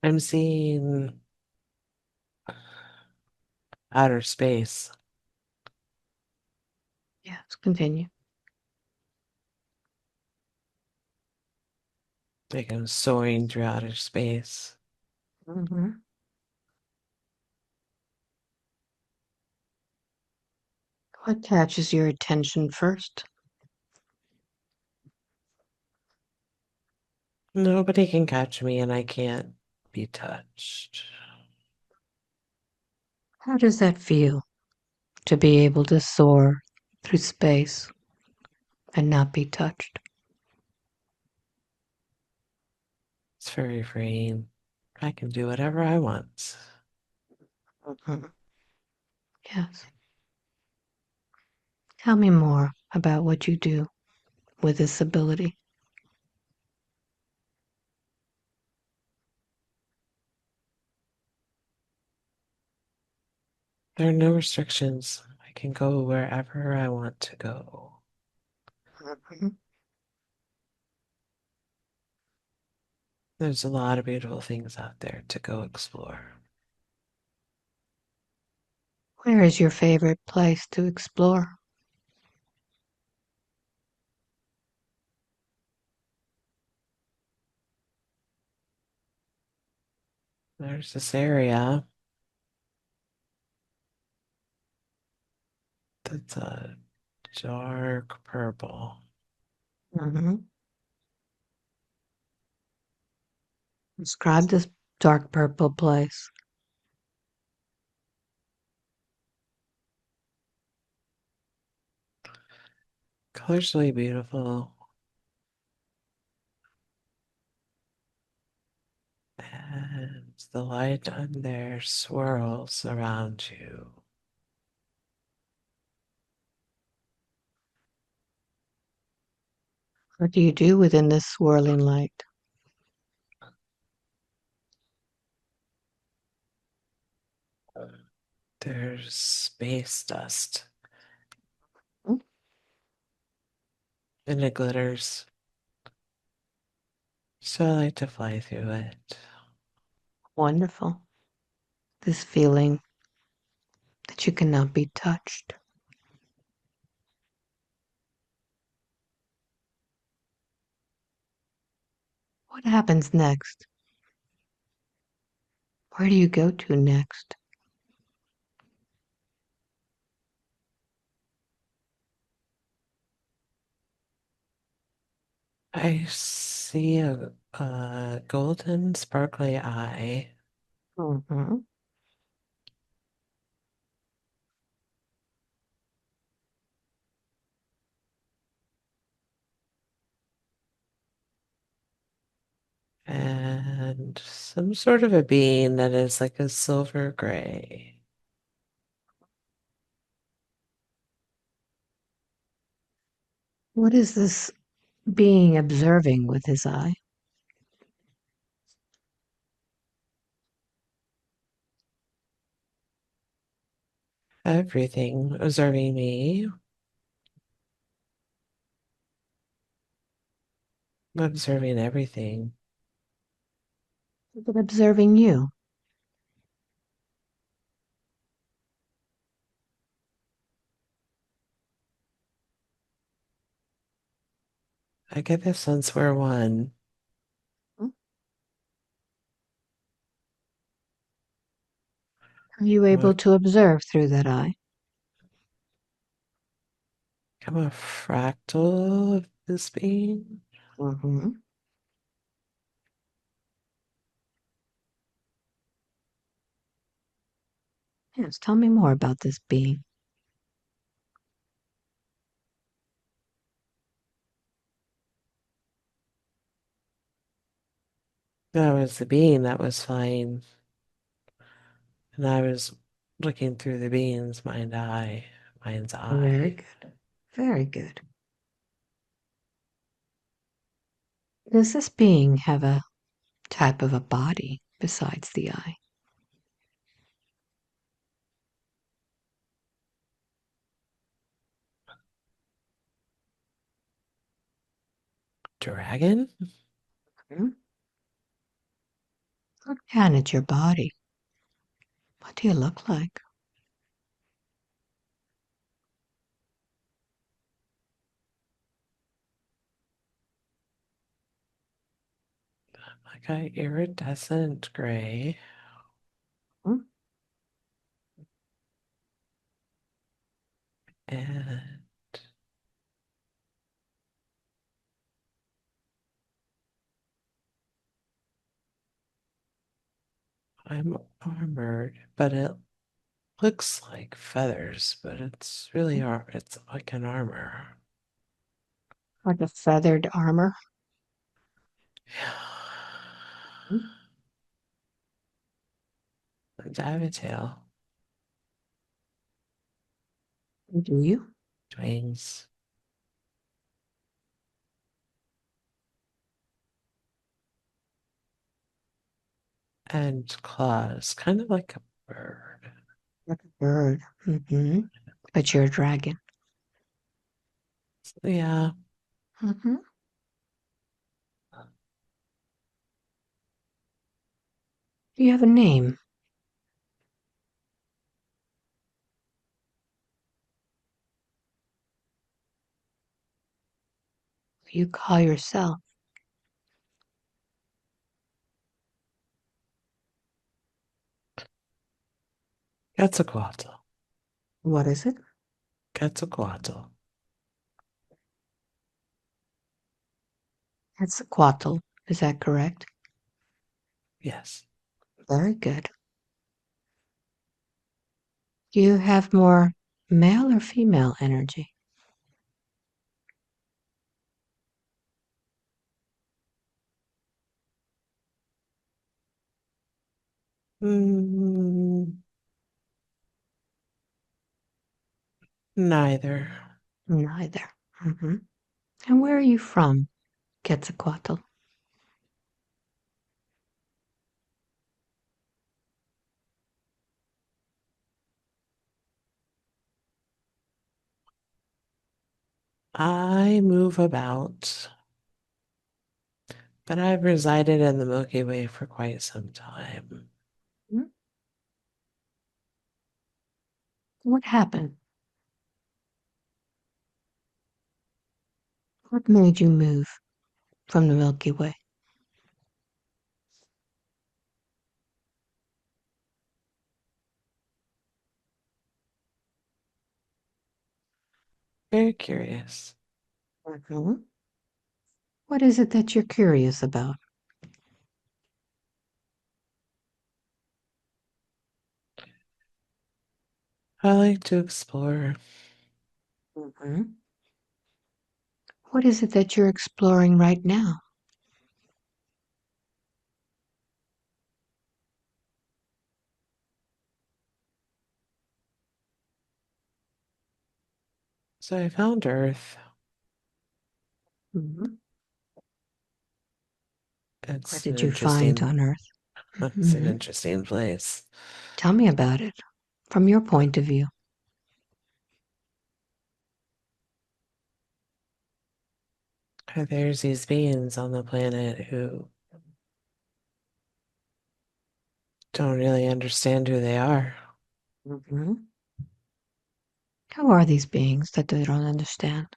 I'm seeing outer space. Yes, continue. Like I'm soaring through outer space. Hmm. What catches your attention first? Nobody can catch me and I can't be touched. How does that feel to be able to soar through space and not be touched? It's very freeing. I can do whatever I want. Mhm. Yes. Tell me more about what you do with this ability. There are no restrictions. I can go wherever I want to go. Mhm. There's a lot of beautiful things out there to go explore. Where is your favorite place to explore? There's this area that's a dark purple. Hmm. Describe this dark purple place. Color's really beautiful. And the light on there swirls around you. What do you do within this swirling light? There's space dust Mm. and it glitters. So I like to fly through it. Wonderful. This feeling that you cannot be touched. What happens next? Where do you go to next? I see a golden sparkly eye Hmm. and some sort of a being that is like a silver gray. What is this being observing with his eye? Everything observing me, observing everything. Is it observing you? I get this sense we're one. Are you I'm a, able to observe through that eye? I'm a fractal of this being. Hmm. Yes, tell me more about this being. That was the being that was flying, and I was looking through the being's mind's Very eye. good. Very good. Does this being have a type of a body besides the eye? Dragon? Hmm? Look down at your body. What do you look like? Like a iridescent gray. Hmm? And I'm armored, but it looks like feathers, but it's really it's like an armor. Like a feathered armor? Hmm? And I have a tail, Do you? wings, and claws, kind of like a bird. Like a bird. But you're a dragon. Yeah, Mm-hmm. Do you have a name? You call yourself? Quetzalcoatl, What is it? Quetzalcoatl. That's a quattle. Is that correct? Yes. Very good. Do you have more male or female energy? Mm, neither. Neither. hmm And where are you from, Quetzalcoatl? I move about, but I've resided in the Milky Way for quite some time. Hmm? What happened? What made you move from the Milky Way? Very curious. Mhm. What is it that you're curious about? I like to explore. Mhm. What is it that you're exploring right now? So I found Earth. Mhm. What It's an did you find interesting, on Earth? it's an hmm interesting place. Tell me about it from your point of view. There's these beings on the planet who don't really understand who they are. hmm How are these beings that they don't understand?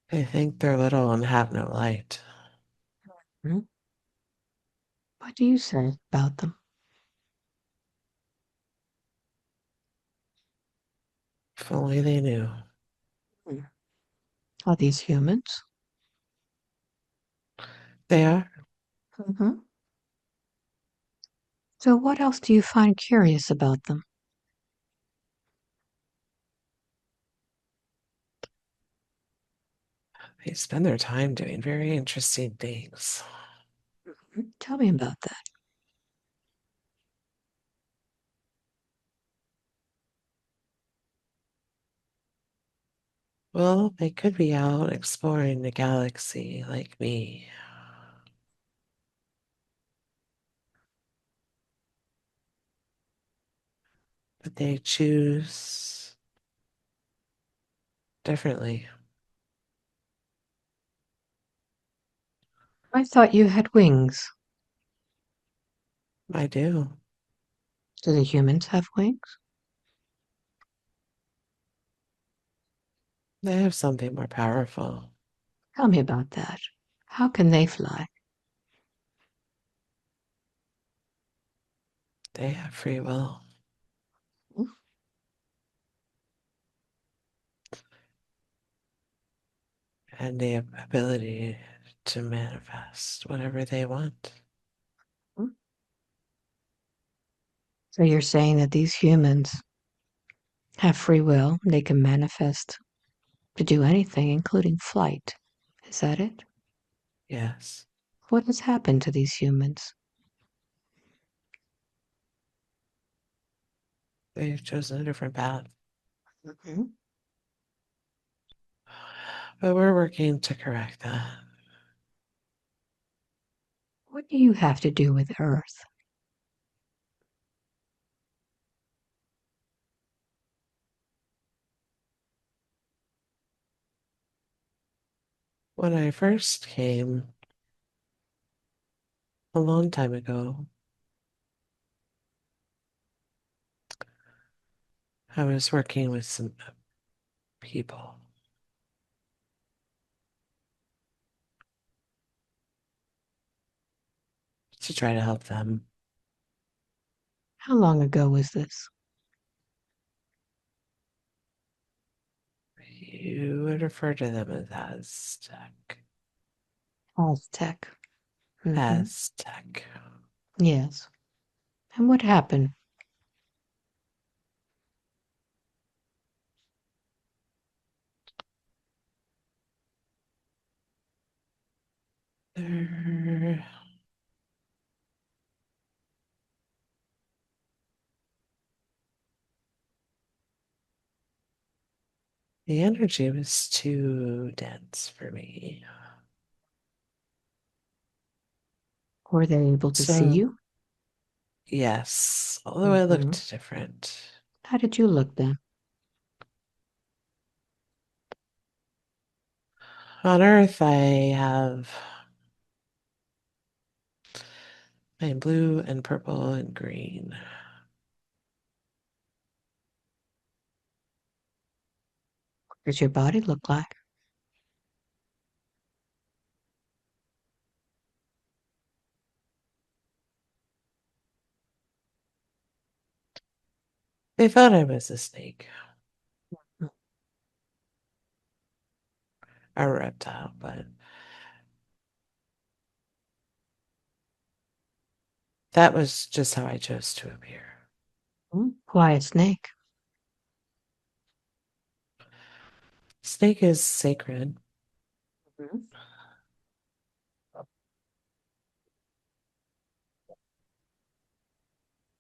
They think they're little and have no light. Hmm? What do you say about them? If only they knew. Hmm. Are these humans? They are. hmm So, what else do you find curious about them? They spend their time doing very interesting things. Tell me about that. Well, they could be out exploring the galaxy like me, but they choose differently. I thought you had wings. I do. Do the humans have wings? They have something more powerful. Tell me about that. How can they fly? They have free will and the ability to manifest whatever they want. So you're saying that these humans have free will, they can manifest to do anything, including flight. Is that it? Yes, What has happened to these humans? they've chosen a different path. Mhm. But we're working to correct that. What do you have to do with Earth? When I first came a long time ago, I was working with some people to try to help them. How long ago was this? You would refer to them as Aztec. Aztec. Hmm. Aztec. Yes. And what happened? Their- The energy was too dense for me. Were they able to see So, you? yes, although it Hmm. looked different. How did you look then? On Earth, I have my blue and purple and green. What does your body look like? They thought I was a snake, a reptile, but that was just how I chose to appear. Why a snake? Snake is sacred. Mhm.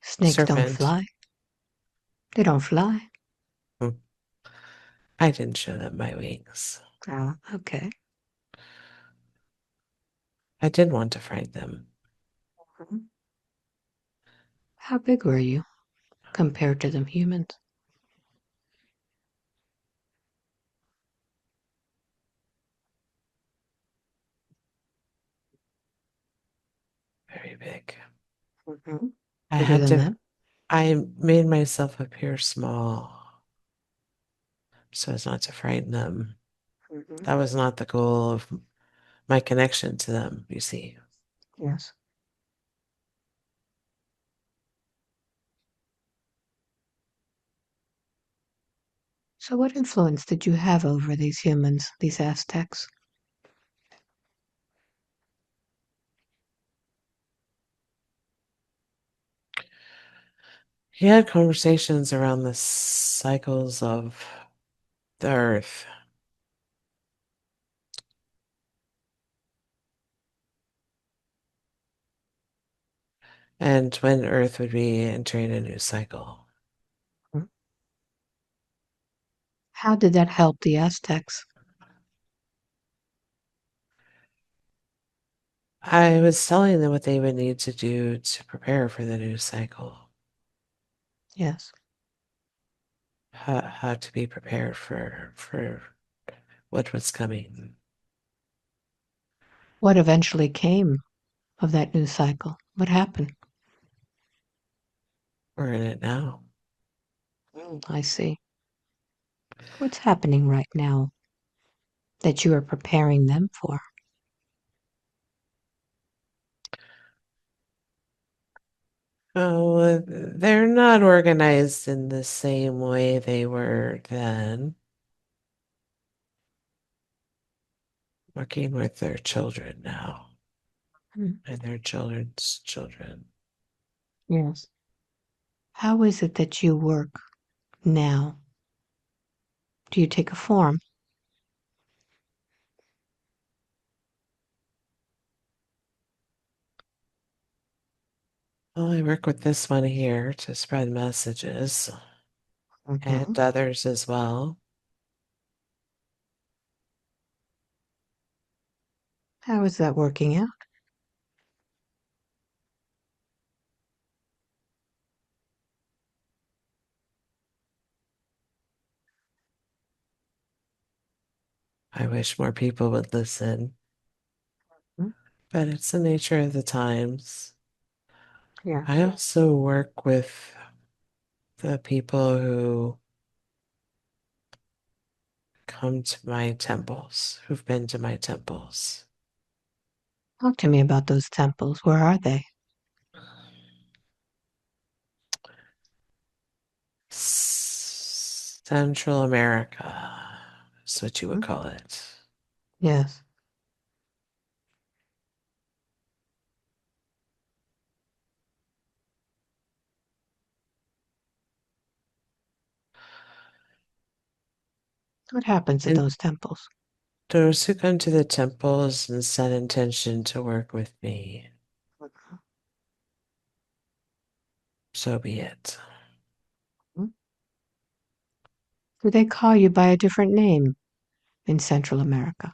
Snakes don't Serpent. fly. They don't fly. Hmm. I didn't show them my wings. Ah, okay. I did want to frighten them. Mhm. How big were you compared to them humans? Very big. Hmm. I Bigger had than to, them? I made myself appear small so as not to frighten them. Hmm. That was not the goal of my connection to them, you see. Yes. So, what influence did you have over these humans, these Aztecs? He had conversations around the cycles of the earth and when earth would be entering a new cycle. Mhm. How did that help the Aztecs? I was telling them what they would need to do to prepare for the new cycle, Yes. how to be prepared for what was coming. What eventually came of that new cycle? What happened? We're in it now. I see. What's happening right now that you are preparing them for? Oh, they're not organized in the same way they were then, working with their children now Mm, and their children's children. yes. How is it that you work now? Do you take a form? Well, I work with this one here to spread messages Hmm. and others as well. How is that working out? I wish more people would listen, Mm, but it's the nature of the times. yeah. I also work with the people who come to my temples, who've been to my temples. Talk to me about those temples. Where are they? Central America is what you would Mm, call it. yes. What happens at And those temples? those who come to the temples and set intention to work with me, so be it. Mm. Do they call you by a different name in Central America?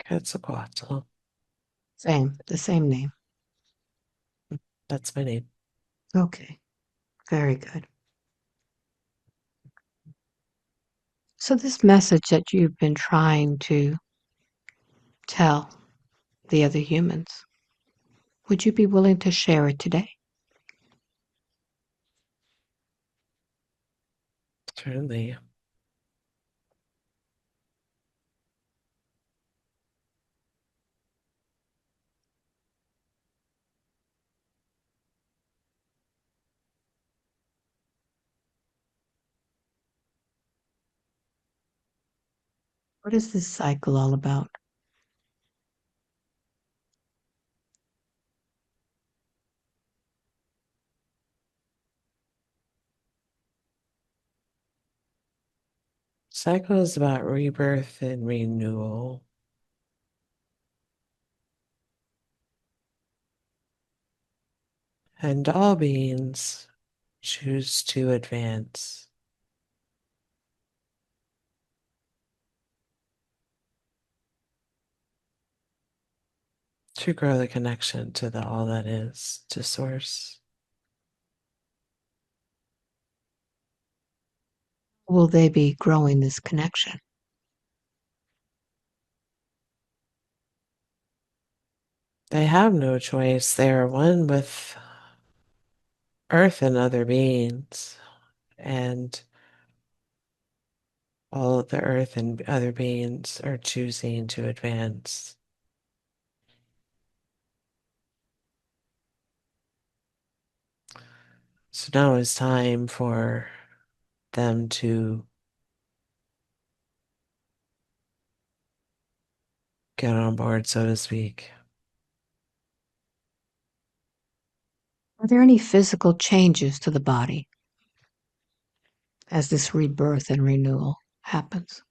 Quetzalcoatl, Same, the same name. that's my name. Okay, very good. So, this message that you've been trying to tell the other humans, would you be willing to share it today? Certainly. What is this cycle all about? Cycle is about rebirth and renewal. And all beings choose to advance, to grow the connection to the all that is, to source. Will they be growing this connection? They have no choice. They are one with earth and other beings, and all of the earth and other beings are choosing to advance. So now is time for them to get on board, so to speak. Are there any physical changes to the body as this rebirth and renewal happens?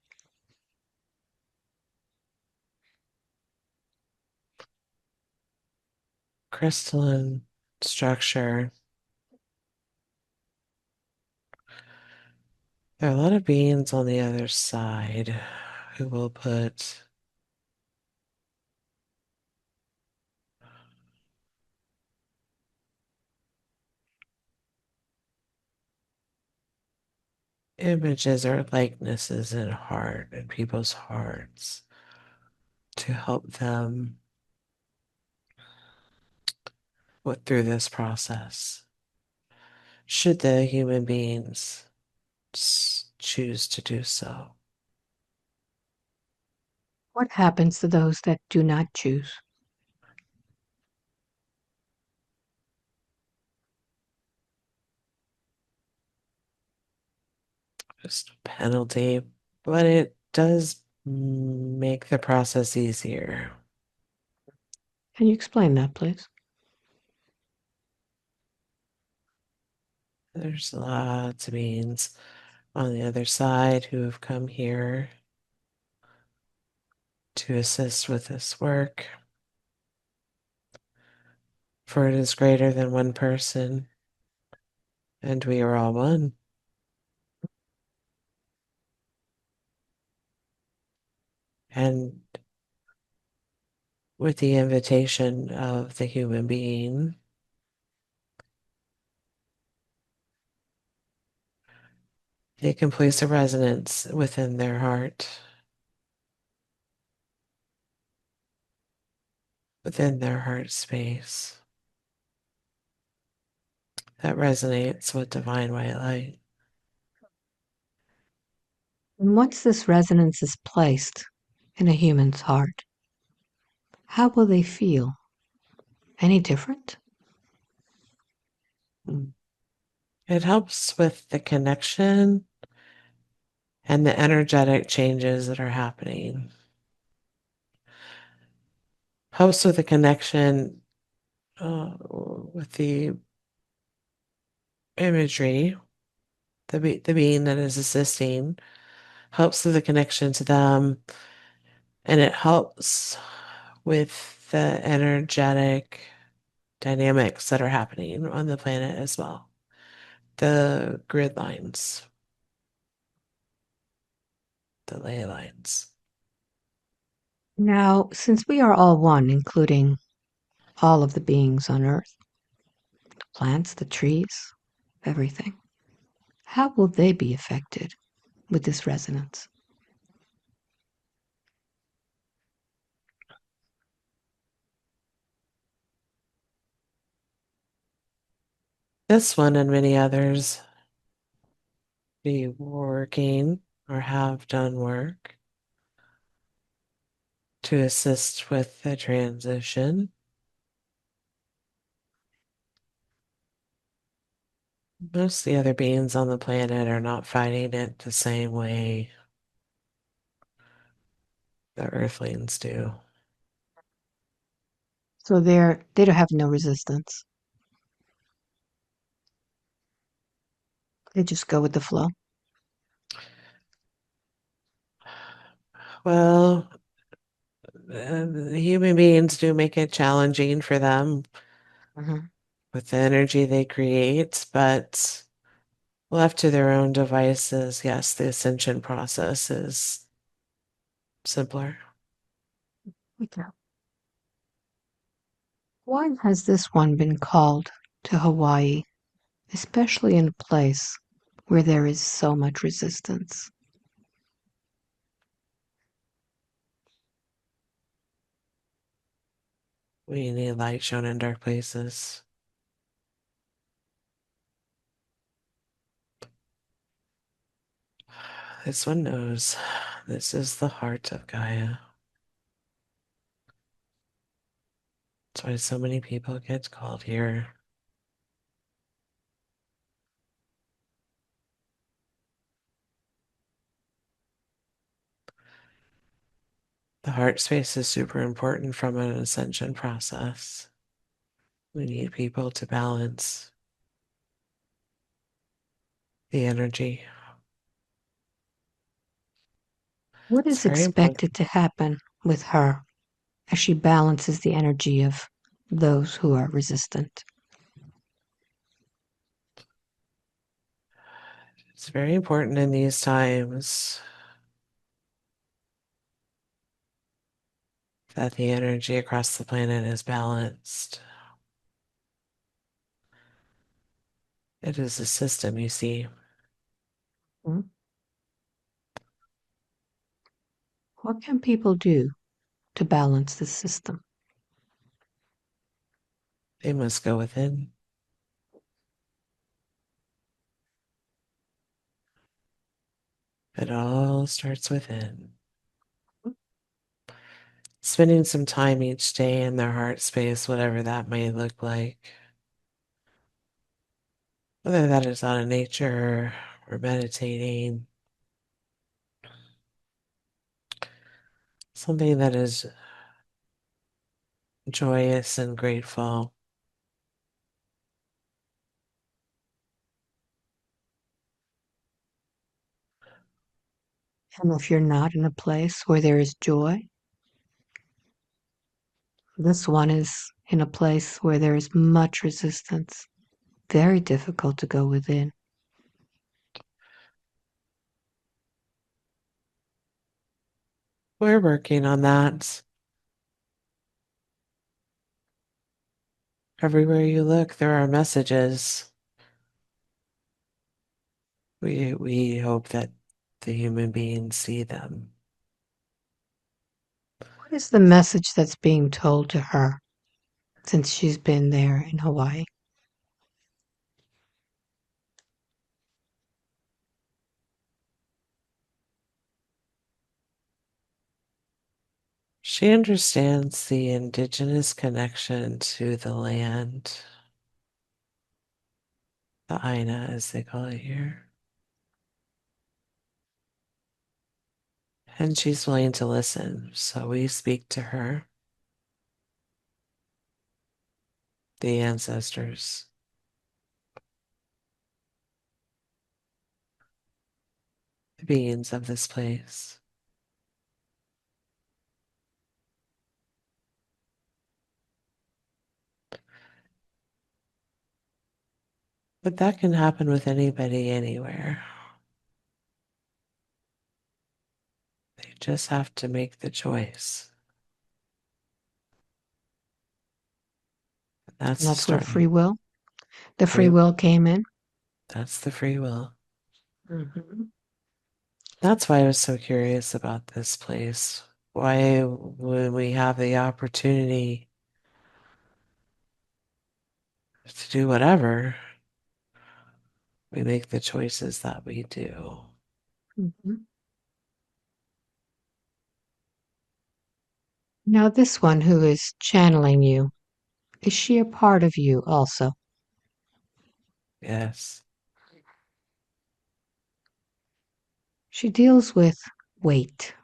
crystalline structure. There are a lot of beings on the other side who will put images or likenesses in people's hearts to help them through this process. Should the human beings choose to do so? What happens to those that do not choose? Just a penalty, but it does make the process easier. Can you explain that, please? There's lots of beings on the other side who have come here to assist with this work. For it is greater than one person, and we are all one. And with the invitation of the human being, they can place a resonance within their heart, within their heart space that resonates with divine white light. And once this resonance is placed in a human's heart, how will they feel? Any different? Mm. It helps with the connection and the energetic changes that are happening. Helps with the connection with the imagery, the being that is assisting, helps with the connection to them, and it helps with the energetic dynamics that are happening on the planet as well. The grid lines, the ley lines. Now, since we are all one, including all of the beings on Earth, the plants, the trees, everything, how will they be affected with this resonance? This one and many others be working or have done work to assist with the transition. Most of the other beings on the planet are not fighting it the same way the Earthlings do. So they don't have no resistance. They just go with the flow. Well, the human beings do make it challenging for them Mhm. with the energy they create, but left to their own devices, yes, the ascension process is simpler. Okay. Why has this one been called to Hawaii, especially in a place where there is so much resistance? We need light shown in dark places. This one knows this is the heart of Gaia. That's why so many people get called here. The heart space is super important from an ascension process. We need people to balance the energy. What It's is very important. expected to happen with her as she balances the energy of those who are resistant. It's very important in these times that the energy across the planet is balanced. It is a system, you see. Hmm? What can people do to balance this system? They must go within. It all starts within. Spending some time each day in their heart space, whatever that may look like, whether that is out in nature or meditating, something that is joyous and grateful. And if you're not in a place where there is joy, this one is in a place where there is much resistance. Very difficult to go within. We're working on that. Everywhere you look, there are messages. We hope that the human beings see them. What is the message that's being told to her since she's been there in Hawaii? She understands the indigenous connection to the land, the Aina, as they call it here. And she's willing to listen. So we speak to her, the ancestors, the beings of this place. But that can happen with anybody, anywhere. They just have to make the choice. And That's the that's where starting. the free Free, will came in. that's the free will. Mhm. That's why I was so curious about this place. Why, when we have the opportunity to do whatever, we make the choices that we do. Mhm. Now, this one who is channeling you, is she a part of you also? Yes. She deals with weight.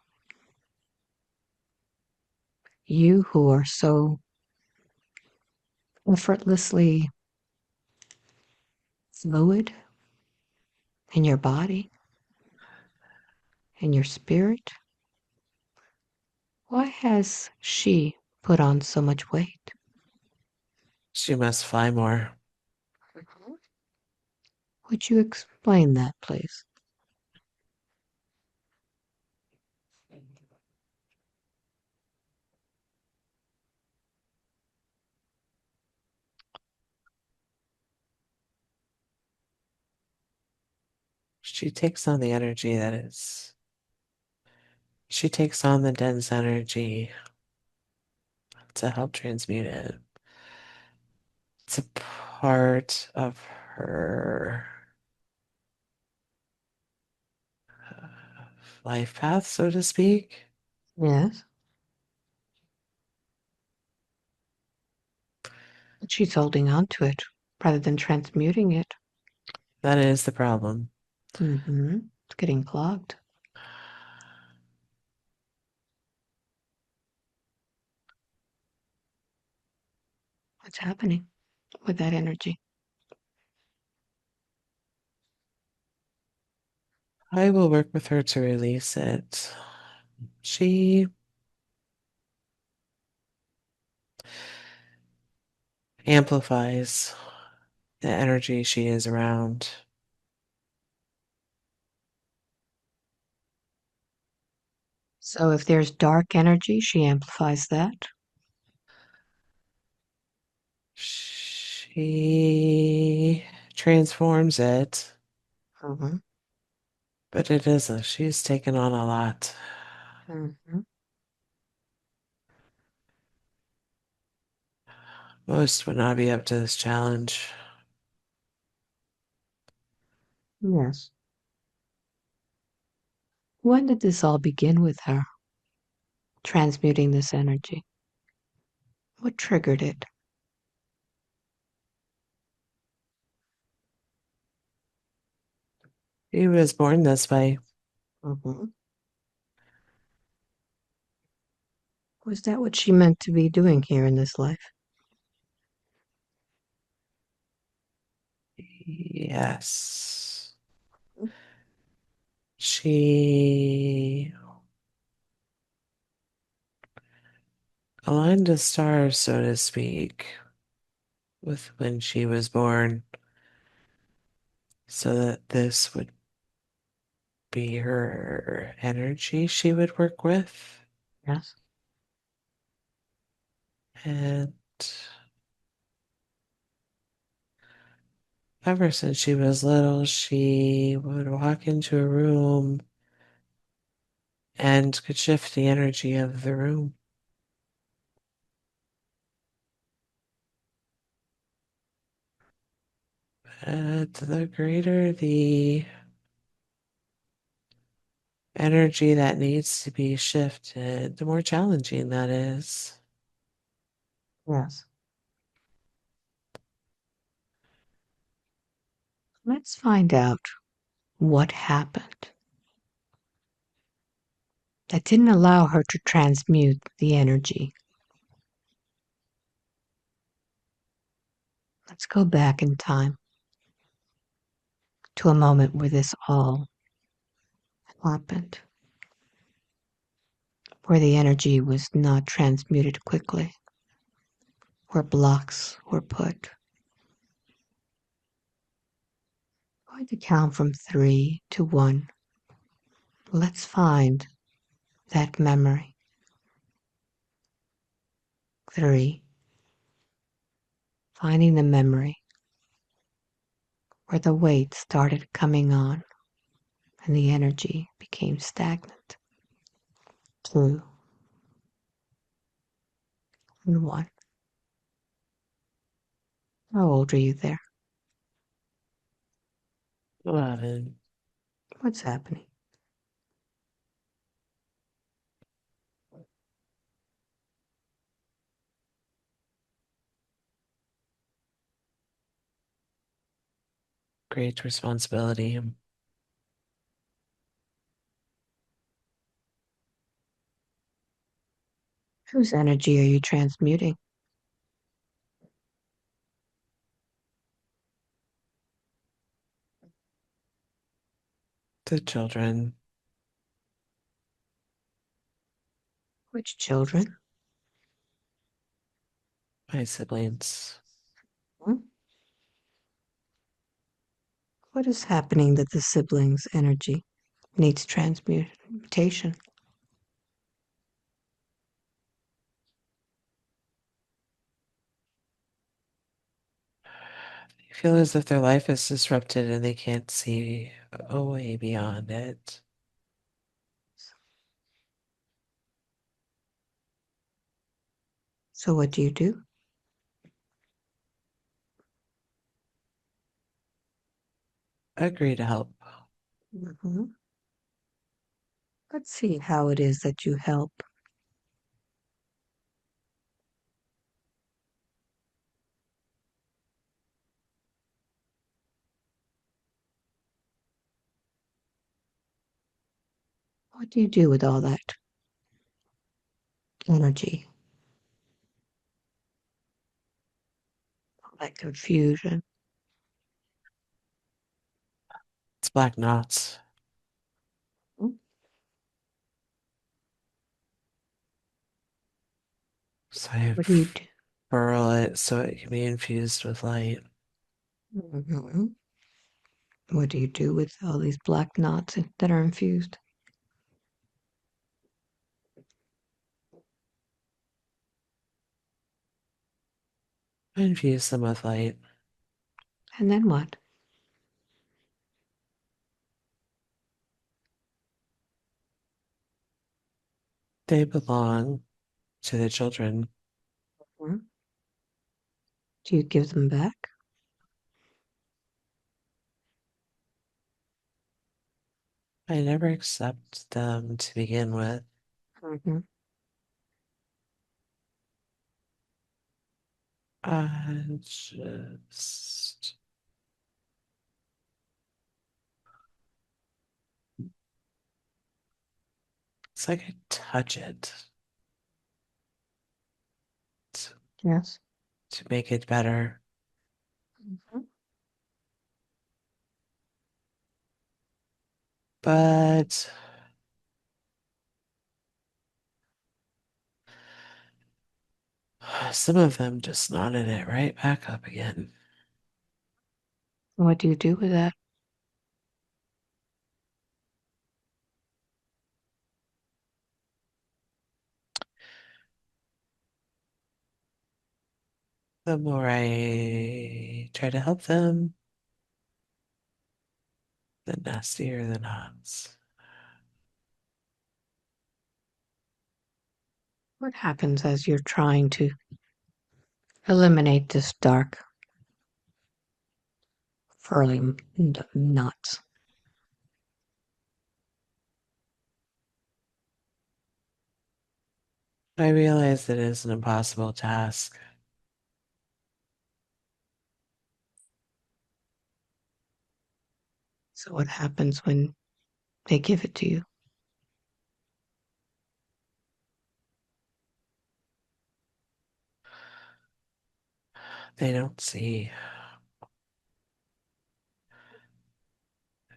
You who are so effortlessly fluid in your body, in your spirit. Why has she put on so much weight? She must fly more. Would you explain that, please? She takes on the energy that is, she takes on the dense energy to help transmute it. It's a part of her life path, so to speak. Yes. But she's holding on to it rather than transmuting it. That is the problem. It's getting clogged. What's happening with that energy? I will work with her to release it. She amplifies the energy she is around. So if there's dark energy, she amplifies that. She transforms it, Mm-hmm. but she's taken on a lot. Mm-hmm. Most would not be up to this challenge. Yes. When did this all begin with her? Transmuting this energy. What triggered it? She was born this way. Mm-hmm. Was that what she meant to be doing here in this life? Yes. She aligned the stars, so to speak, with when she was born, so that this would be her energy she would work with. Yes. And ever since she was little, she would walk into a room and could shift the energy of the room. But the greater the energy that needs to be shifted, the more challenging that is. Yes. Let's find out what happened that didn't allow her to transmute the energy. Let's go back in time to a moment where this all happened, where the energy was not transmuted quickly, where blocks were put. I'm going to count from 3 to 1. Let's find that memory. 3. Finding the memory where the weight started coming on and the energy became stagnant. 2 and 1. How old are you there? 11. What's happening? Great responsibility. Whose energy are you transmuting? The children, Which children? my siblings. Hmm? What is happening that the siblings' energy needs transmutation? They feel as if their life is disrupted and they can't see a way beyond it. So, what do you do? Agree to help. Mhm. Let's see how it is that you help. What do you do with all that energy, all that confusion? It's black knots. Hmm? So What do you do? furl it so it can be infused with light. Mhm. What do you do with all these black knots that are infused? Infuse them with light. And then what? They belong to the children. Mhm. Do you give them back? I never accept them to begin with. Mhm. I just, it's like I touch it to, Yes. to make it better. Mhm. But some of them just knotted it right back up again. What do you do with that? The more I try to help them, the nastier the knots. What happens as you're trying to eliminate this dark, furling knots? I realize that it is an impossible task. So, what happens when they give it to you? They don't see.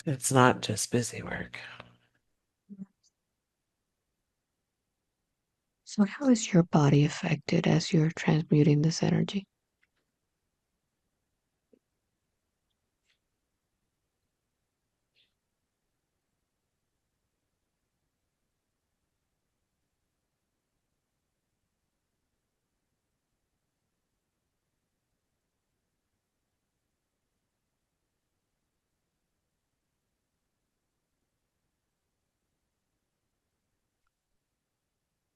It's not just busy work. So, how is your body affected as you're transmuting this energy?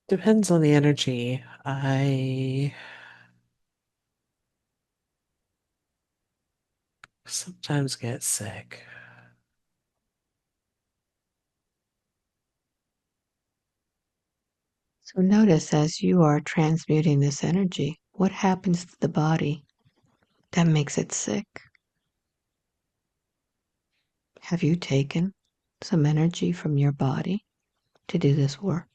Depends on the energy. I sometimes get sick. So, notice as you are transmuting this energy, what happens to the body that makes it sick? Have you taken some energy from your body to do this work?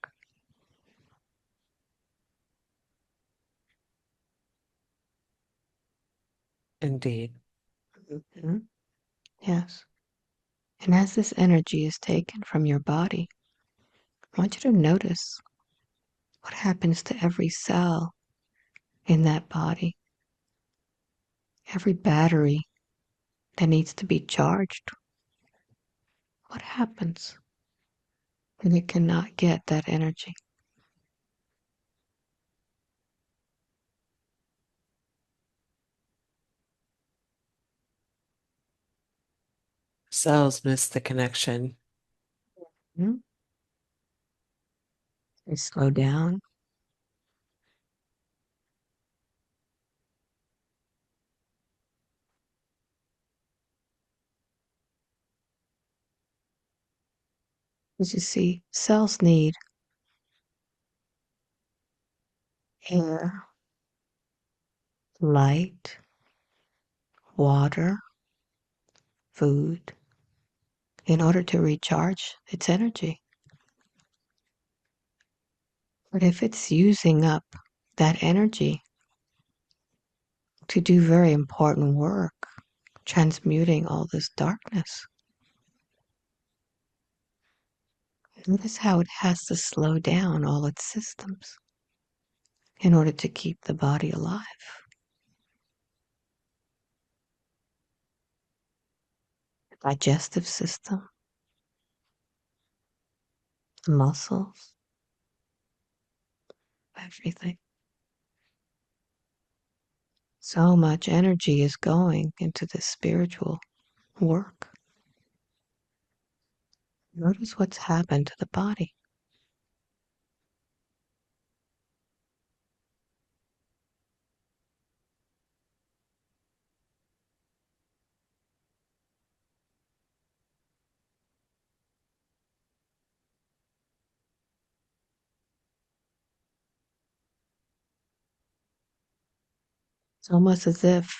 Indeed. Mhm. Yes. And as this energy is taken from your body, I want you to notice what happens to every cell in that body, every battery that needs to be charged. What happens when it cannot get that energy? Cells miss the connection. Hmm? They slow down. As you see, cells need air, light, water, food in order to recharge its energy. But if it's using up that energy to do very important work, transmuting all this darkness, notice how it has to slow down all its systems. in order to keep the body alive. The digestive system, the muscles, everything. So much energy is going into this spiritual work. Notice what's happened to the body. It's almost as if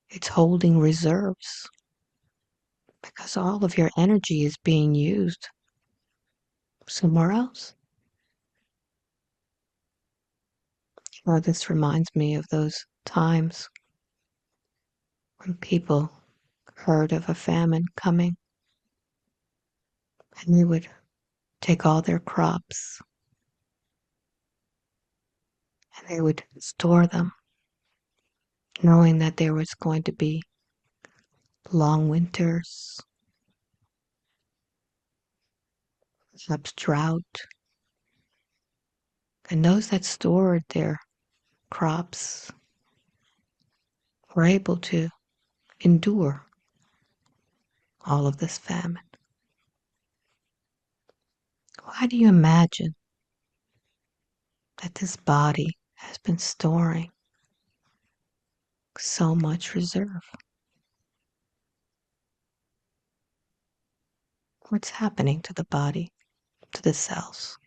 it's holding reserves because all of your energy is being used somewhere else. Oh, this reminds me of those times when people heard of a famine coming and they would take all their crops and they would store them, knowing that there was going to be long winters, perhaps drought. And those that stored their crops were able to endure all of this famine. Why do you imagine that this body has been storing so much reserve? What's happening to the body, to the cells?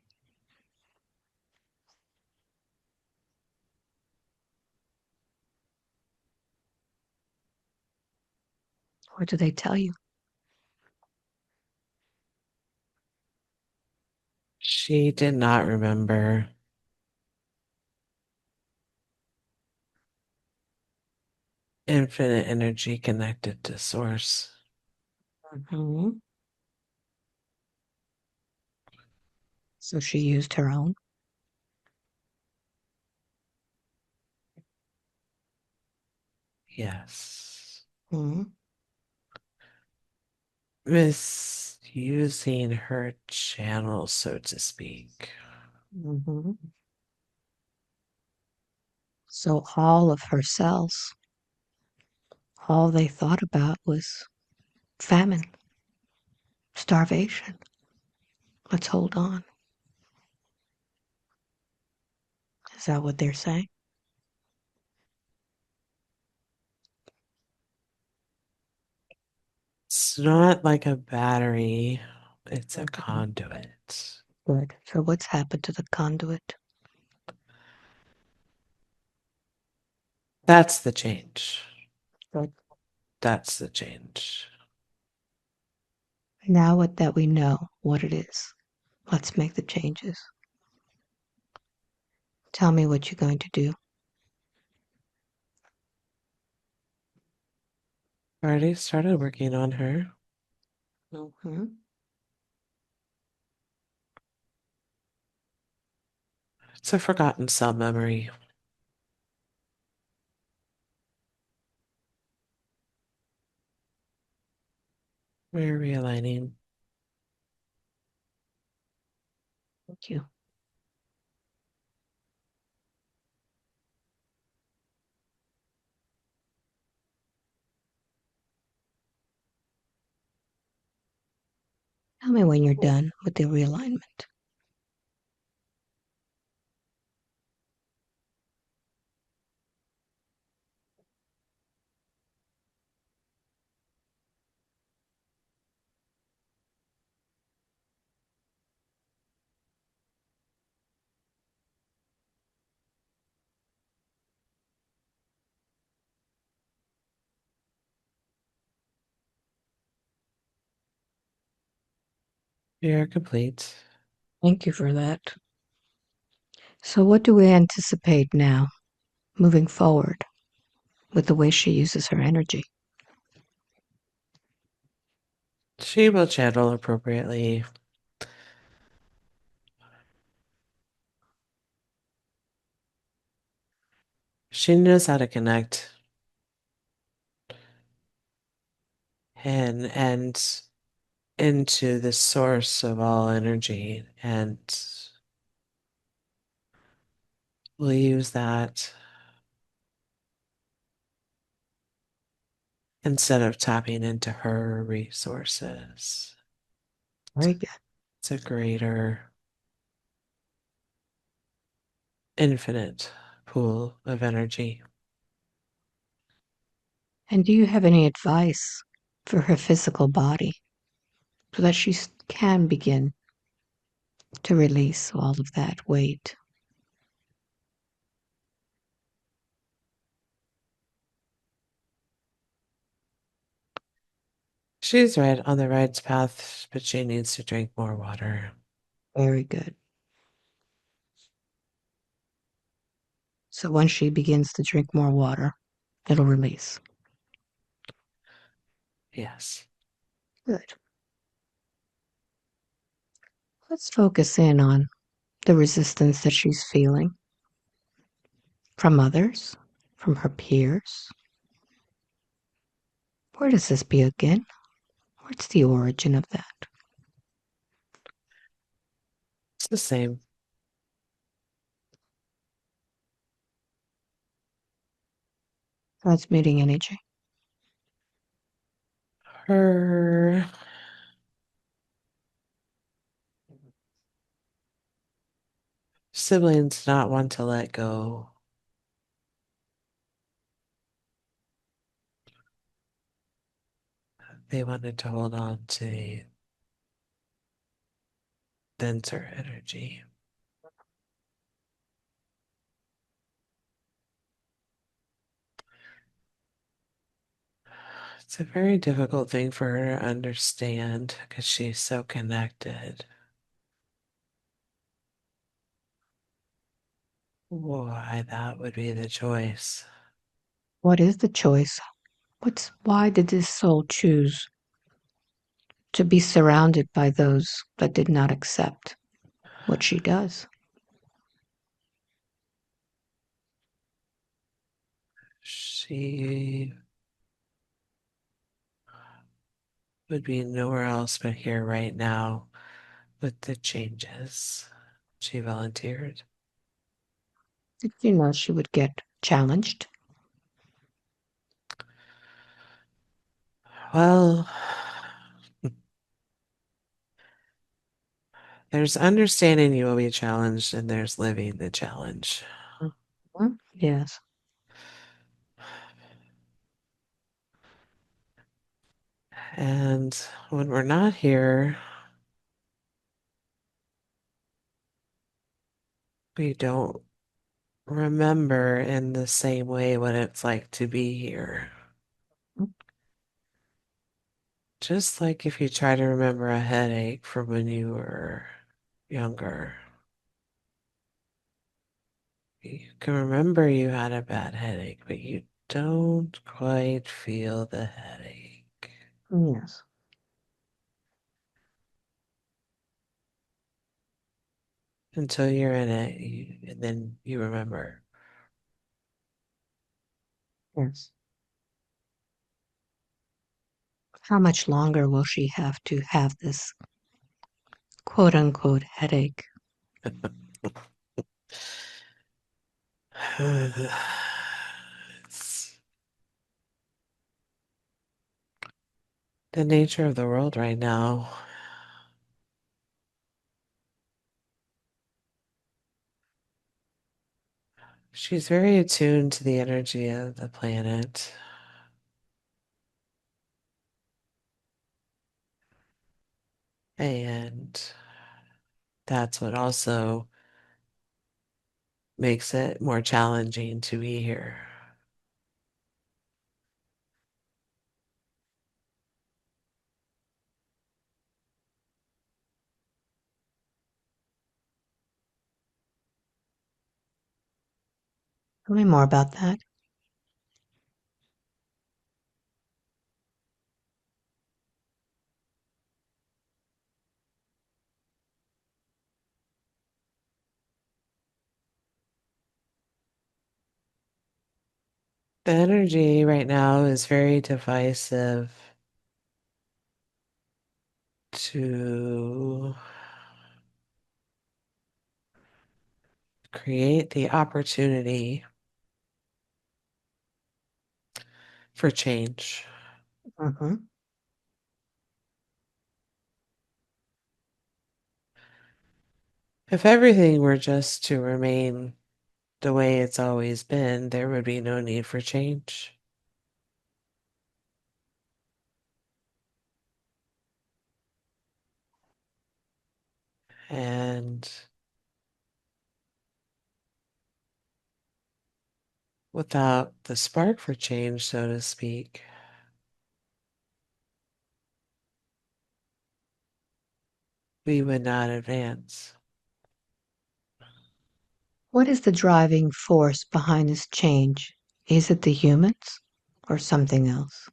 What do they tell you? She did not remember. Infinite energy connected to source. Mhm. So she used her own. Yes. Mhm. Misusing her channel, so to speak. Mhm. So all of her cells, all they thought about was famine, starvation. Let's hold on. Is that what they're saying? It's not like a battery, it's a Mhm. conduit. Good. So what's happened to the conduit? That's the change. Good. That's the change. Now that we know what it is, let's make the changes. Tell me what you're going to do. Already started working on her. Mhm. It's a forgotten cell memory. We're realigning. Thank you. Tell me when you're done with the realignment. You're complete. Thank you for that. So, what do we anticipate now, moving forward, with the way she uses her energy? She will channel appropriately. She knows how to connect and into the source of all energy, and we'll use that instead of tapping into her resources. Very good. It's a greater, infinite pool of energy. And do you have any advice for her physical body so that she can begin to release all of that weight? She's right on the right path, but she needs to drink more water. Very good. So once she begins to drink more water, it'll release. Yes. Good. Let's focus in on the resistance that she's feeling from others, from her peers. Where does this begin? What's the origin of that? It's the same. Transmuting energy. Her siblings did not want to let go. They wanted to hold on to the denser energy. It's a very difficult thing for her to understand because she's so connected. Why that would be the choice. What is the choice? Why did this soul choose to be surrounded by those that did not accept what she does? She would be nowhere else but here right now with the changes. She volunteered. Did you know she would get challenged? Well, there's understanding you will be challenged, and there's living the challenge. Mhm. Yes. And when we're not here, we don't remember in the same way what it's like to be here. Just like if you try to remember a headache from when you were younger, you can remember you had a bad headache, but you don't quite feel the headache Yes. until you're in it, and then you remember. Yes. How much longer will she have to have this quote unquote headache? It's the nature of the world right now. She's very attuned to the energy of the planet. And that's what also makes it more challenging to be here. Tell me more about that. The energy right now is very divisive to create the opportunity for change. Hmm. If everything were just to remain the way it's always been, there would be no need for change. And without the spark for change, so to speak, we would not advance. What is the driving force behind this change? Is it the humans or something else?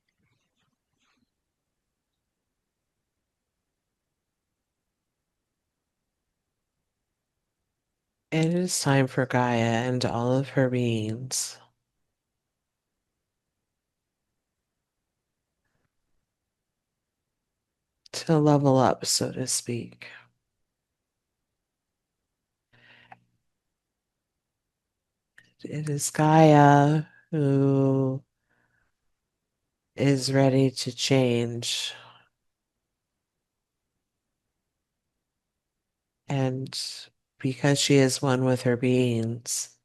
It is time for Gaia and all of her beings to level up, so to speak. It is Gaia who is ready to change. And because she is one with her beings,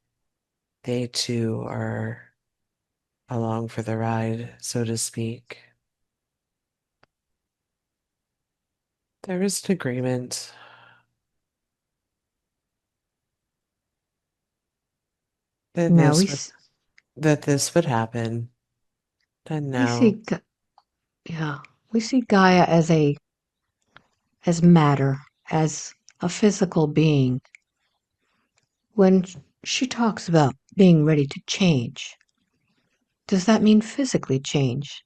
they too are along for the ride, so to speak. There is an agreement that Now this would happen. And we now see yeah, we see Gaia as matter, as a physical being. When she talks about being ready to change, does that mean physically change?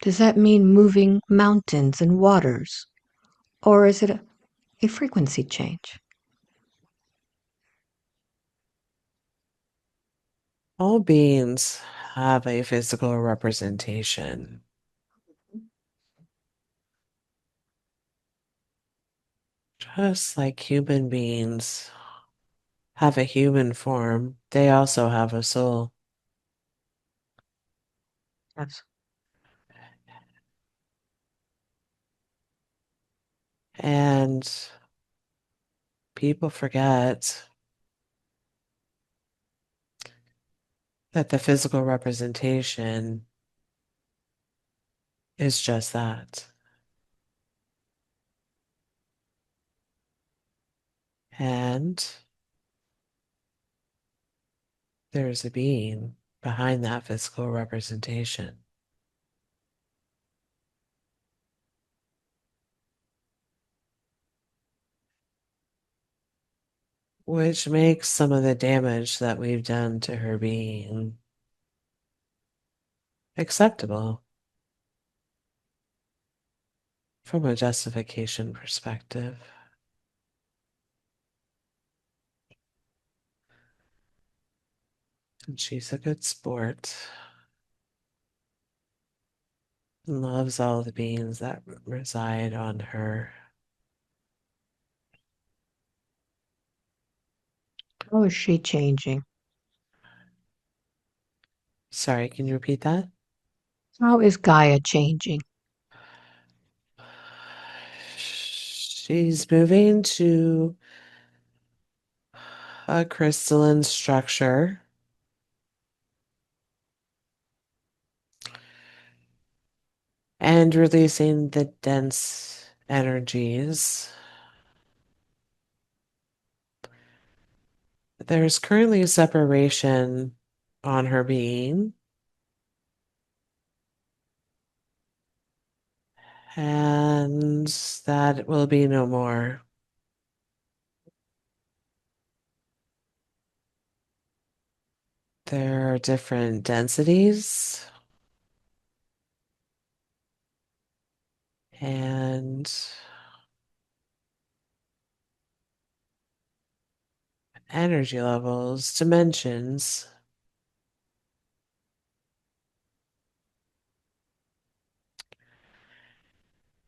Does that mean moving mountains and waters? Or is it a frequency change? all beings have a physical representation. Just like human beings have a human form, they also have a soul. Yes. And people forget that the physical representation is just that. And there's a being behind that physical representation, which makes some of the damage that we've done to her being acceptable from a justification perspective. And she's a good sport and loves all the beings that reside on her. How is she changing? Sorry, can you repeat that? How is Gaia changing? She's moving to a crystalline structure and releasing the dense energies. There's currently a separation on her being, and that will be no more. There are different densities and energy levels, dimensions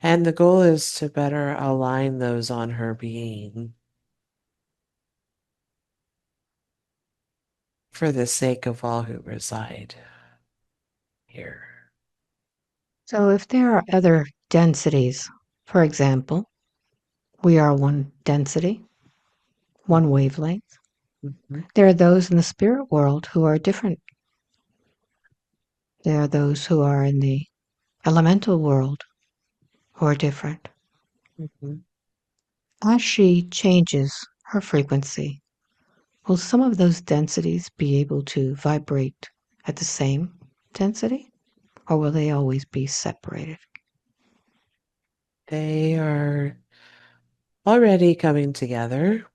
And the goal is to better align those on her being for the sake of all who reside here. So if there are other densities, for example, we are one density, one wavelength. Mhm, There are those in the spirit world who are different. There are those who are in the elemental world who are different. mhm. As she changes her frequency, will some of those densities be able to vibrate at the same density? Or will they always be separated? They are already coming together.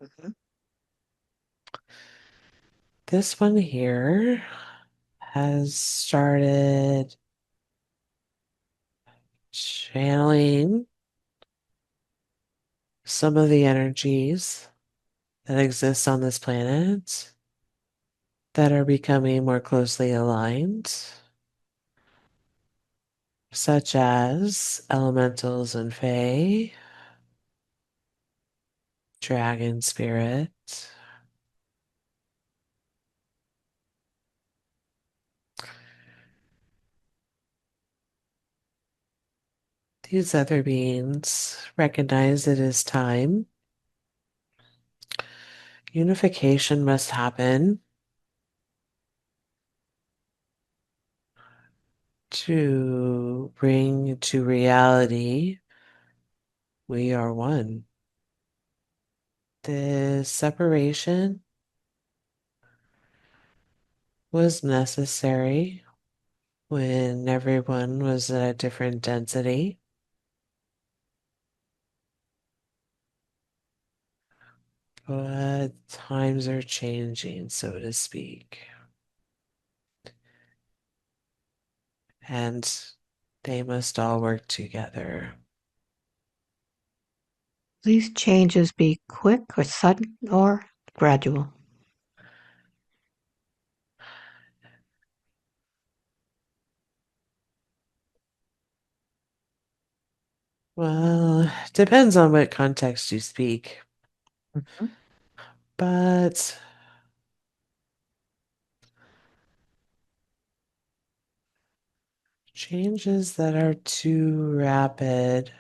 Mhm. This one here has started channeling some of the energies that exist on this planet that are becoming more closely aligned, such as elementals and fae, dragon spirit. These other beings recognize it is time. Unification must happen to bring to reality we are one. The separation was necessary when everyone was at a different density, but times are changing, so to speak, and they must all work together. These changes be quick or sudden or gradual? Well, depends on what context you speak, Mhm. but changes that are too rapid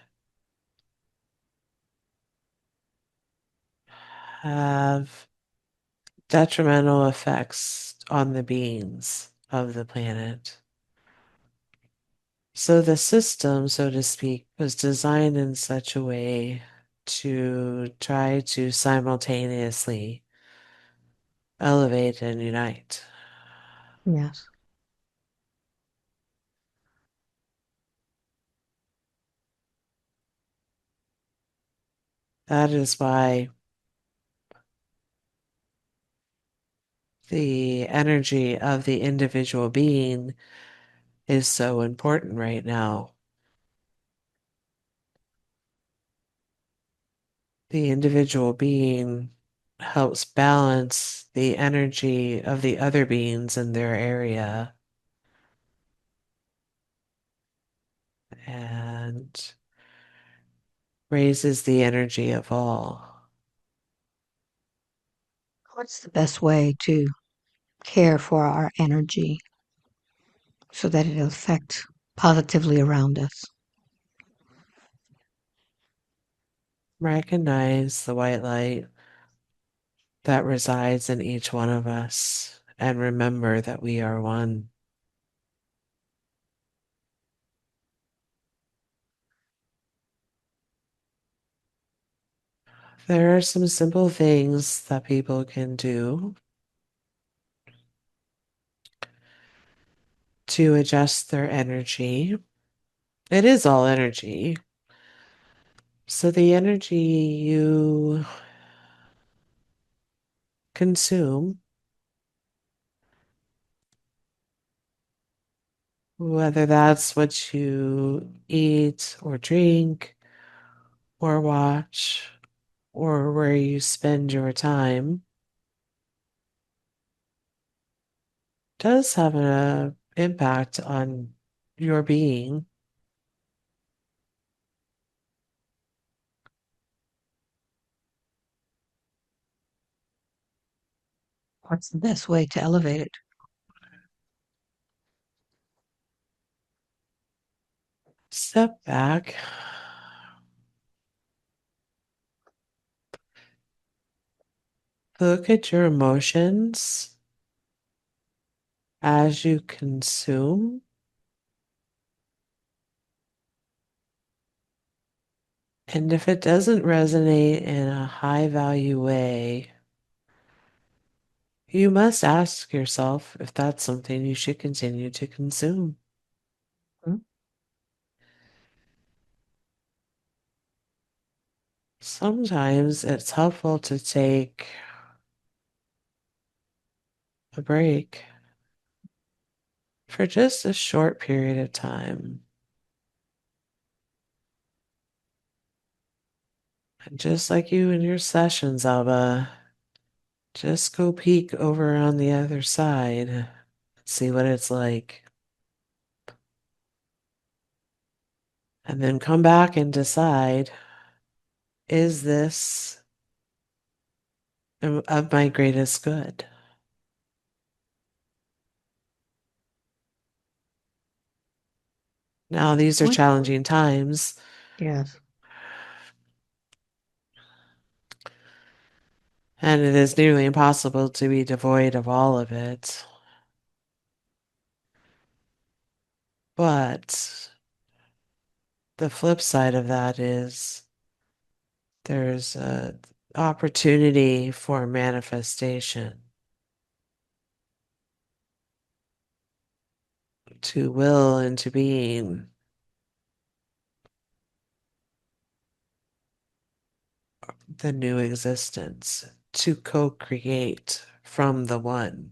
have detrimental effects on the beings of the planet. So the system, so to speak, was designed in such a way to try to simultaneously elevate and unite. Yes. That is why the energy of the individual being is so important right now. The individual being helps balance the energy of the other beings in their area and raises the energy of all. What's the best way to care for our energy so that it affects positively around us? Recognize the white light that resides in each one of us and remember that we are one. There are some simple things that people can do to adjust their energy. It is all energy. So the energy you consume, whether that's what you eat or drink or watch or where you spend your time, does have an impact on your being. What's the best way to elevate it? Step back. Look at your emotions as you consume. And if it doesn't resonate in a high value way, you must ask yourself if that's something you should continue to consume. Hmm? Sometimes it's helpful to take a break for just a short period of time. And just like you in your sessions, Alba, just go peek over on the other side and see what it's like. And then come back and decide, is this of my greatest good? Now, these are What? challenging times, Yes. and it is nearly impossible to be devoid of all of it. But the flip side of that is there's a opportunity for manifestation, to will into being the new existence, to co-create from the one.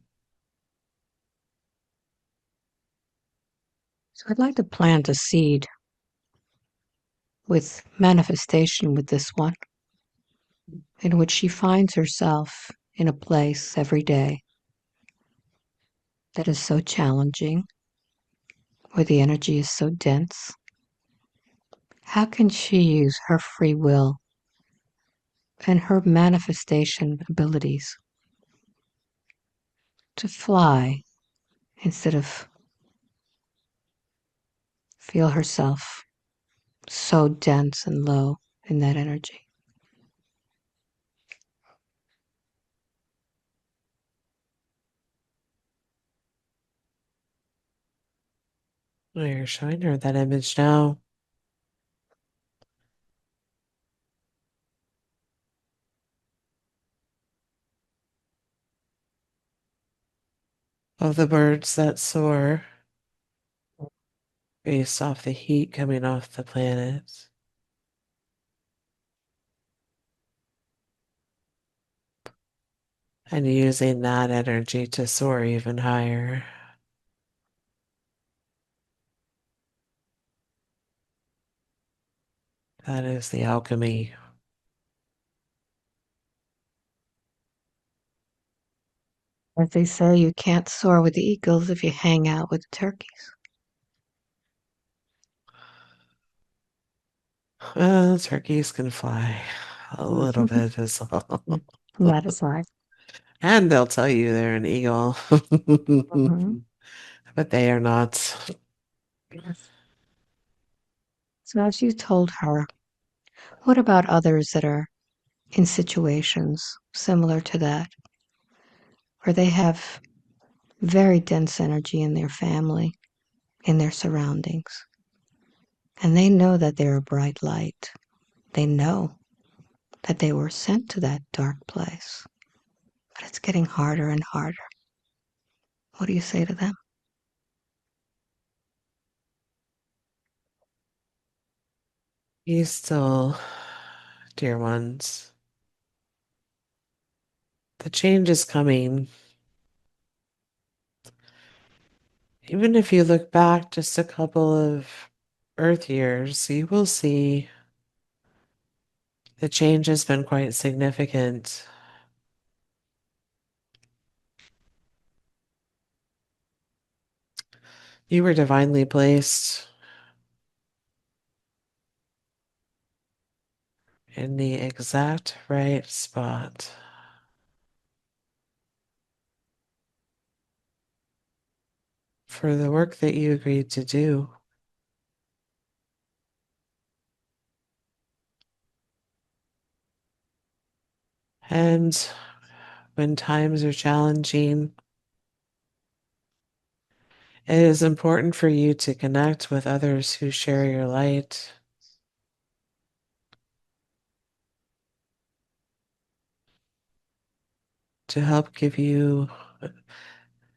So I'd like to plant a seed with manifestation with this one, in which she finds herself in a place every day that is so challenging, where the energy is so dense. How can she use her free will and her manifestation abilities to fly instead of feel herself so dense and low in that energy? Oh, you're showing her that image now of the birds that soar based off the heat coming off the planet, and using that energy to soar even higher. That is the alchemy. As they say, you can't soar with the eagles if you hang out with the turkeys. Well, turkeys can fly a little Mhm. bit as well. That is life. And they'll tell you they're an eagle, Mhm. but they are not. Yes. So, as you told her, what about others that are in situations similar to that, where they have very dense energy in their family, in their surroundings, and they know that they're a bright light? They know that they were sent to that dark place, but it's getting harder and harder. What do you say to them? Be still, dear ones. The change is coming. Even if you look back just a couple of Earth years, you will see the change has been quite significant. You were divinely placed in the exact right spot. for the work that you agreed to do. And when times are challenging, it is important for you to connect with others who share your light, to help give you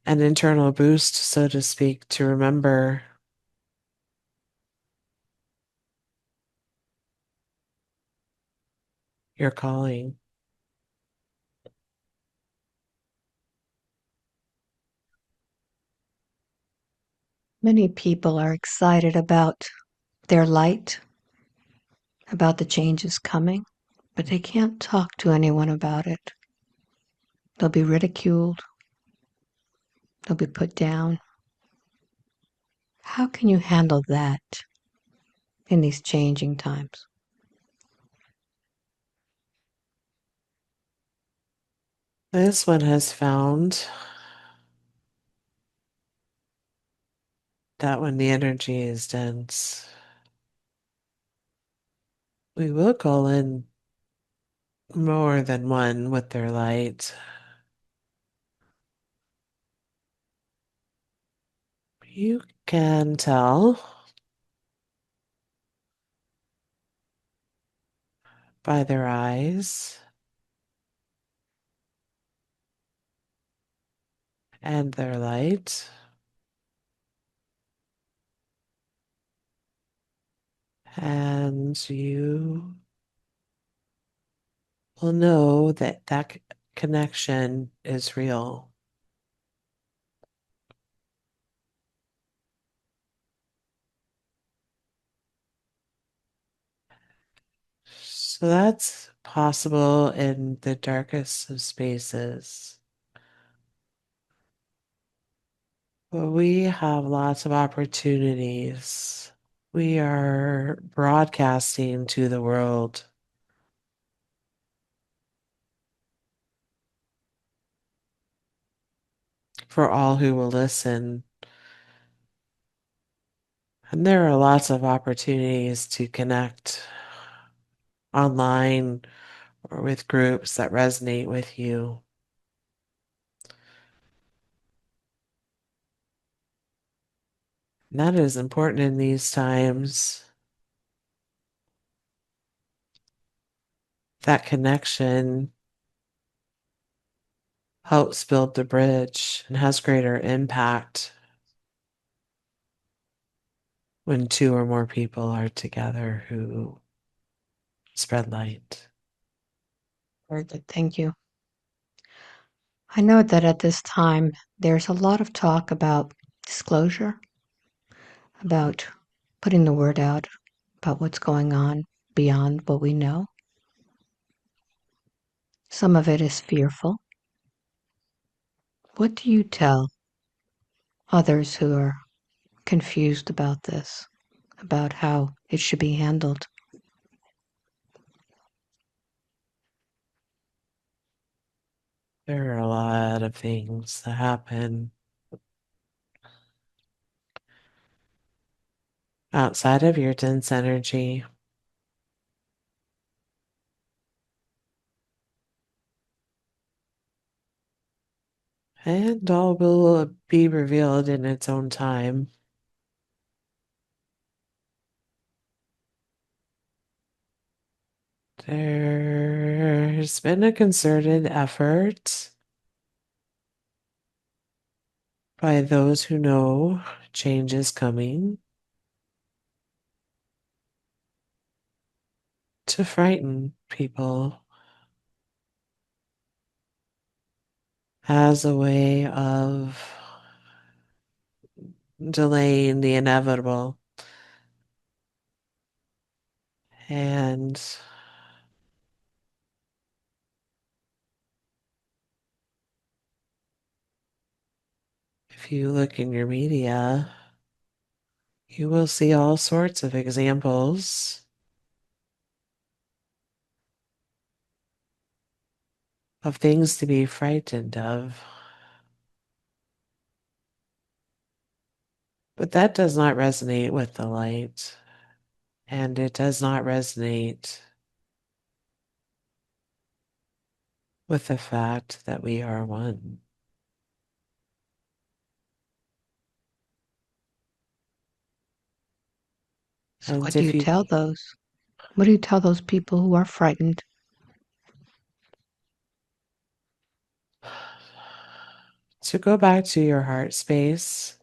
an internal boost, so to speak, to remember your calling. Many people are excited about their light, about the changes coming, but they can't talk to anyone about it. They'll be ridiculed, they'll be put down. How can you handle that in these changing times? This one has found that when the energy is dense, we will call in more than one with their light. You can tell by their eyes and their light, and you will know that connection is real. So that's possible in the darkest of spaces. But we have lots of opportunities. We are broadcasting to the world for all who will listen. And there are lots of opportunities to connect online or with groups that resonate with you. And that is important in these times. That connection helps build the bridge and has greater impact when two or more people are together who spread light. Very good, thank you. I know that at this time there's a lot of talk about disclosure, about putting the word out about what's going on beyond what we know. Some of it is fearful. What do you tell others who are confused about this, about how it should be handled? There are a lot of things that happen outside of your dense energy, and all will be revealed in its own time. There's been a concerted effort by those who know change is coming to frighten people as a way of delaying the inevitable. And if you look in your media, you will see all sorts of examples of things to be frightened of. But that does not resonate with the light, and it does not resonate with the fact that we are one. So And what do you if you tell those? What do you tell those people who are frightened? to go back to your heart space,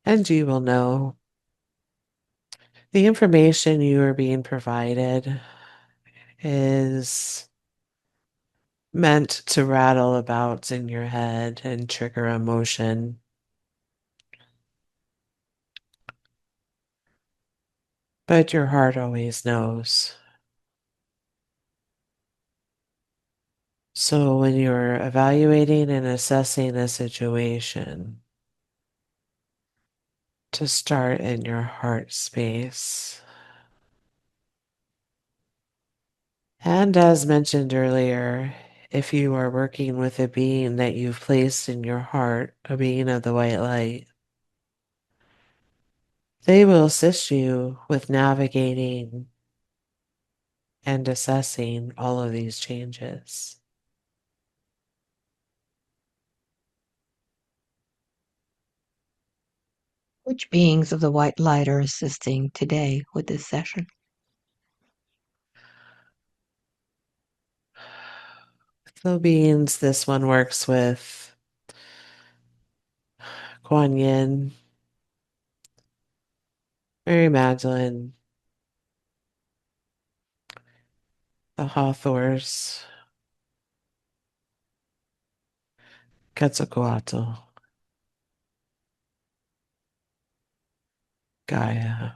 and you will know the information you are being provided is meant to rattle about in your head and trigger emotion. But your heart always knows. So when you're evaluating and assessing a situation, to start in your heart space. And as mentioned earlier, if you are working with a being that you've placed in your heart, a being of the white light, they will assist you with navigating and assessing all of these changes. Which beings of the white light are assisting today with this session? So beings, this one works with Kuan Yin, Mary Magdalene, the Hathors, Quetzalcoatl, Gaia.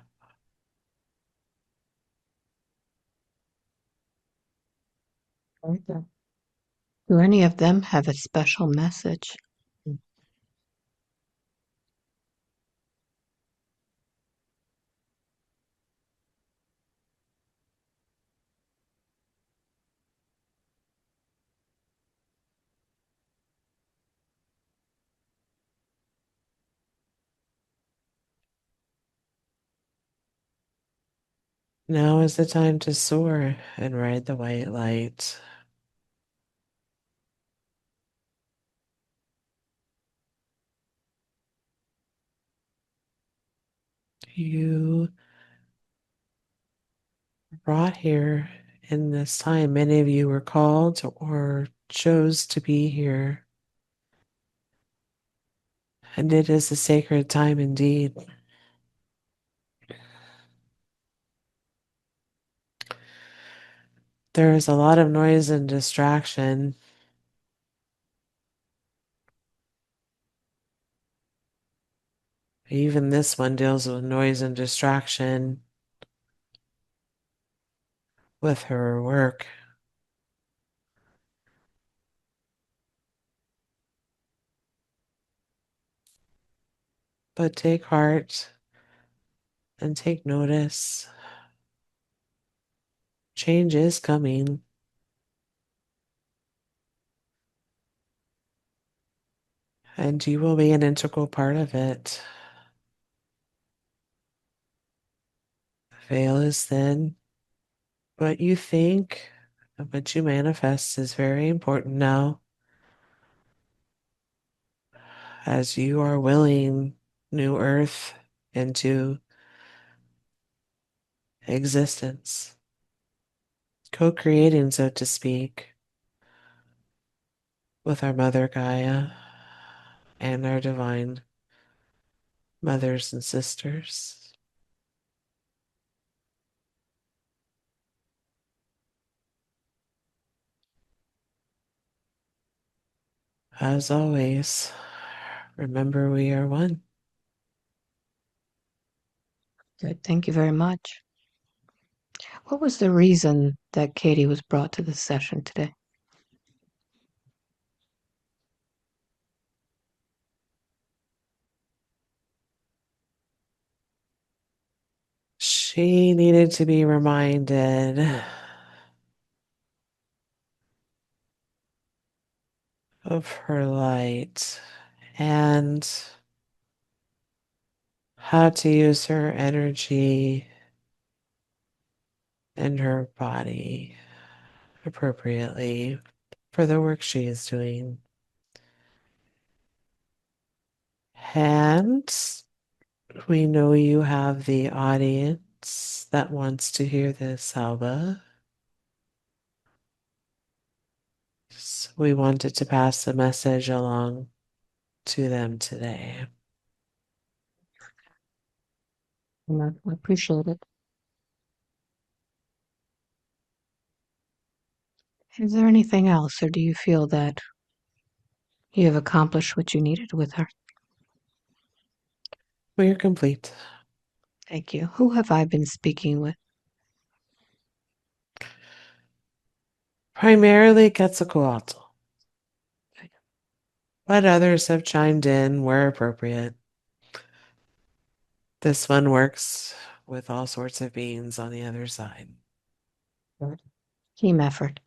Okay. Do any of them have a special message? Now is the time to soar and ride the white light. You brought here in this time. Many of you were called or chose to be here. And it is a sacred time indeed. There is a lot of noise and distraction. Even this one deals with noise and distraction with her work. But take heart and take notice. Change is coming, and you will be an integral part of it. The veil is thin. What you think, what you manifest is very important now, as you are willing new earth into existence, co-creating, so to speak, with our Mother Gaia and our divine mothers and sisters. As always, remember we are one. Good. Thank you very much. What was the reason that Katie was brought to this session today? She needed to be reminded of her light and how to use her energy and her body appropriately for the work she is doing. And we know you have the audience that wants to hear this, Alba. So we wanted to pass the message along to them today. And I appreciate it. Is there anything else, or do you feel that you have accomplished what you needed with her? We're complete. Thank you. Who have I been speaking with? Primarily Quetzalcoatl, but others have chimed in where appropriate. This one works with all sorts of beings on the other side. Good. Team effort.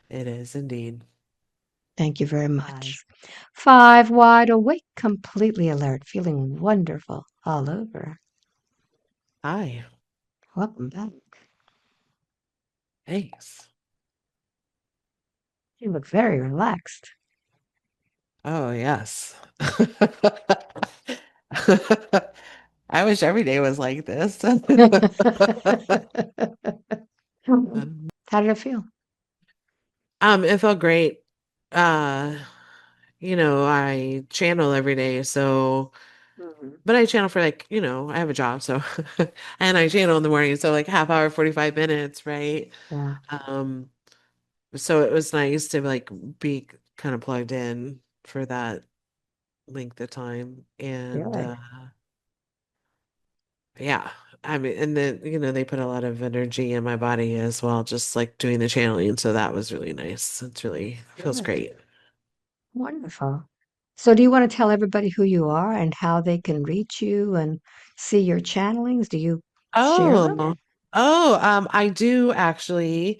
It is indeed. Thank you very much. Five, wide awake, completely alert, feeling wonderful all over. Hi. Welcome back. Thanks. You look very relaxed. Oh, yes. I wish every day was like this. How did it feel? It felt great. Uh, I channel every day, so Mhm. but I channel for like, I have a job, so and I channel in the morning, so like half hour, 45 minutes, right? Yeah, Um, so it was nice to like be kind of plugged in for that length of time. And good. yeah, I mean, and then, they put a lot of energy in my body as well, just like doing the channeling. So that was really nice. It's really feels Good. great. Wonderful. So, do you want to tell everybody who you are and how they can reach you and see your channelings? Do you share them? I do actually.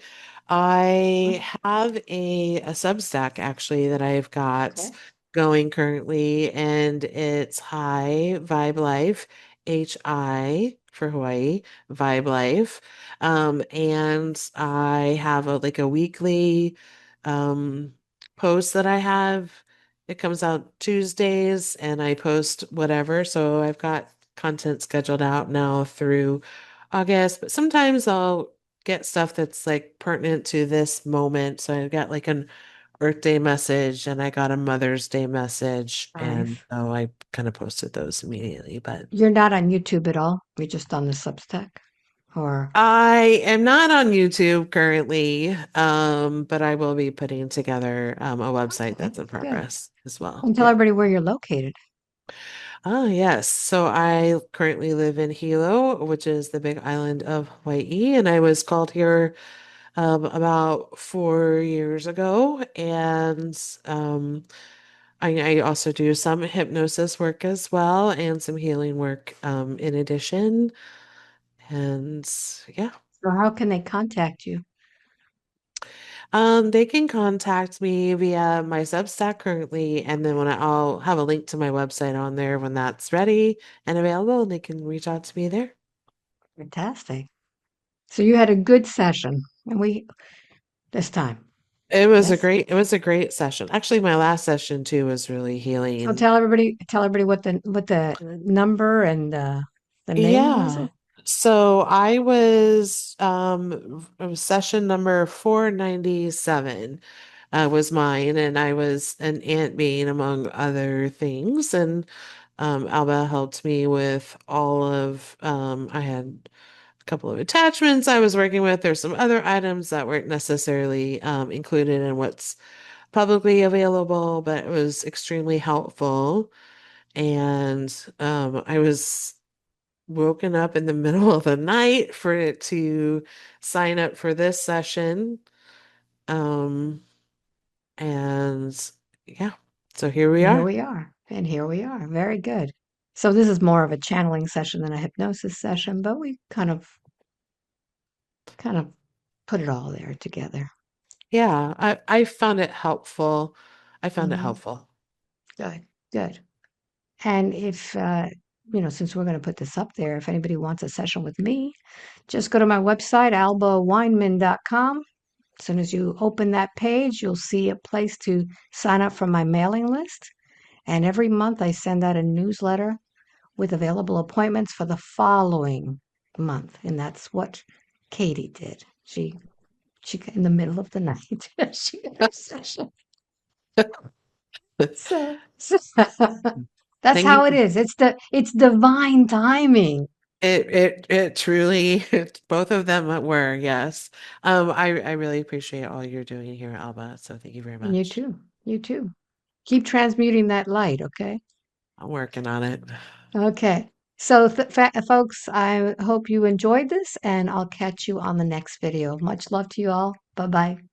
I have a Substack actually that I've got Okay. going currently, and it's High Vibe Life, HI for Hawaii, Vibe Life. And I have like a weekly um post that I have. It comes out Tuesdays, and I post whatever. So I've got content scheduled out now through August, but sometimes I'll get stuff that's like pertinent to this moment. So I got like an Earth Day message and I got a Mother's Day message, and Nice. so I kind of posted those immediately. But You're not on YouTube at all. You're just on the Substack, or I am not on YouTube currently, but I will be putting together a website okay, that's in good. progress as well. And tell Yeah. everybody where you're located. Ah, yes. So I currently live in Hilo, which is the big island of Hawaii, and I was called here about 4 years ago. And I also do some hypnosis work as well and some healing work in addition. And yeah, So, how can they contact you? they can contact me via my Substack currently, and then I'll have a link to my website on there when that's ready and available, and they can reach out to me there. Fantastic. So, you had a good session, and we this time. Yes. It was a great session. Actually, my last session too was really So, healing. tell everybody what the number and the name was. Yeah. It So it was session number 497 was mine, and I was an ant being among other things. And Alba helped me with all of I had a couple of attachments I was working with. There's some other items that weren't necessarily included in what's publicly available, but it was extremely helpful. And I was woken up in the middle of the night for it to sign up for this session. Um, and yeah, so here we And here are. we are. And here we are. Very good. So this is more of a channeling session than a hypnosis session, but we kind of put it all there together. Yeah, I found it helpful. I found it Hmm. helpful. Good, good. And if, since we're going to put this up there, if anybody wants a session with me, just go to my website, albaweinman.com. As soon as you open that page, you'll see a place to sign up for my mailing list. And every month I send out a newsletter with available appointments for the following month. And that's what Katie did. She in the middle of the night, she got her session. So that's Thank you. how it is. It's divine timing. It truly both of them were, yes. I really appreciate all you're doing here, Alba. So thank you very And you much. too. You too. Keep transmuting that light, okay? I'm working on it. Okay. So, folks, I hope you enjoyed this, and I'll catch you on the next video. Much love to you all. Bye bye.